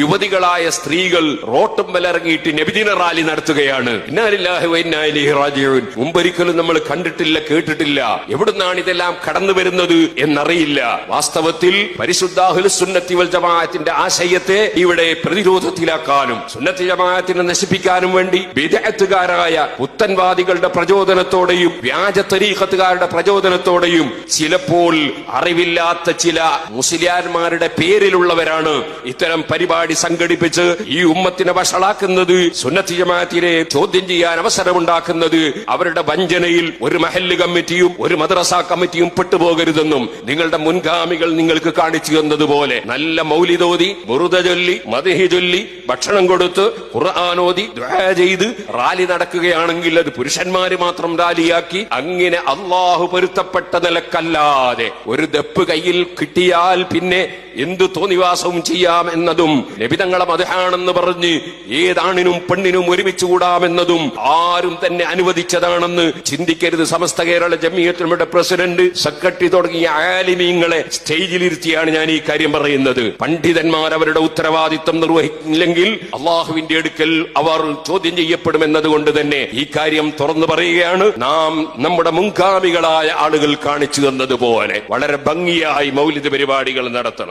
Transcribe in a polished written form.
യുവതികളായ സ്ത്രീകൾ റോട്ടുമ്പലിറങ്ങിയിട്ട് നബിദിന റാലി നടത്തുകയാണ്. മുമ്പൊരിക്കലും നമ്മൾ കണ്ടിട്ടില്ല, കേട്ടിട്ടില്ല. എവിടുന്നാണ് ഇതെല്ലാം കടന്നു വരുന്നത് എന്നറിയില്ല. വാസ്തവത്തിൽ പരിശുദ്ധ അഹ്ലുസ് സുന്നത്തി വൽ ജമാഅത്തിന്റെ ആശയത്തെ ഇവിടെ പ്രതിരോധത്തിലാക്കാനും സുന്നത്തി ജമാഅത്തിനെ നശിപ്പിക്കാനും വേണ്ടി ബിദ്അത്തുകാരായ പുത്തൻവാദികളുടെ പ്രചോദനത്തോടെയും വ്യാജ തരീഖത്തുകാരുടെ പ്രചോദനത്തോടെയും ചിലപ്പോൾ അറിവില്ലാത്ത ചില മുസ്ലിയാന്മാരുടെ പേരിലുള്ളവരാണ് ഇത്തരം പരിപാടി സംഘടിപ്പിച്ച് ഈ ഉമ്മത്തിനെ വഷളാക്കുന്നത്, സുന്നത്തി ജമാഅത്തിനെ ചോദ്യം ചെയ്യാൻ അവസരമുണ്ടാക്കുന്നത്. അവരുടെ വഞ്ചനയിൽ ഒരു മഹല്ല് കമ്മിറ്റിയും ഒരു മദ്രസ കമ്മിറ്റിയും പെട്ടുപോകരുതെന്നും നിങ്ങളുടെ മുൻഗാമികൾ നിങ്ങൾക്ക് കാണിച്ചു തന്നതുപോലെ നല്ല മൗലിദോതി, ബുറുദ ചൊല്ലി, മദ്ഹ് ചൊല്ലി, ഭക്ഷണം കൊടുത്ത്, ഖുർആനോദി, ദുആ ചെയ്ത് റാലി നടക്കുകയാണെങ്കിൽ അത് പുരുഷന്മാര് മാത്രം റാലിയാക്കി അങ്ങനെ അള്ളാഹു പൊരുത്തപ്പെട്ട നിലക്കല്ലാതെ ഒരു ദപ്പ് കയ്യിൽ കിട്ടിയാൽ പിന്നെ എന്തു തോന്നിവാസവും ചെയ്യാം എന്നതും നബിതങ്ങളെ മദ്ഹാണെന്ന് പറഞ്ഞ് ഏതാണിനും പെണ്ണിനും ഒരുമിച്ച് കൂടാമെന്നതും ആരും തന്നെ അനുവദിച്ചതാണെന്ന് ചിന്തിക്കരുത്. സമസ്ത കേരള ജമിയത്തുലമയുടെ പ്രസിഡന്റ്, സെക്രട്ടറി തുടങ്ങിയ ആലിമീങ്ങളെ സ്റ്റേജിലിരുത്തിയാണ് ഞാൻ ഈ കാര്യം പറയുന്നത്. പണ്ഡിതന്മാർ അവരുടെ ഉത്തരവാദിത്വം നിർവഹിക്കില്ലെങ്കിൽ അള്ളാഹുവിന്റെ അടുക്കൽ അവർ ചോദ്യം ചെയ്യപ്പെടുമെന്നതുകൊണ്ട് തന്നെ ഈ കാര്യം തുറന്നു പറയുകയാണ്. നാം നമ്മുടെ മുൻഗാമികളായ ആളുകൾ കാണിച്ചു തന്നതുപോലെ വളരെ ഭംഗിയായി മൗലിദ് പരിപാടികൾ നടത്തണം.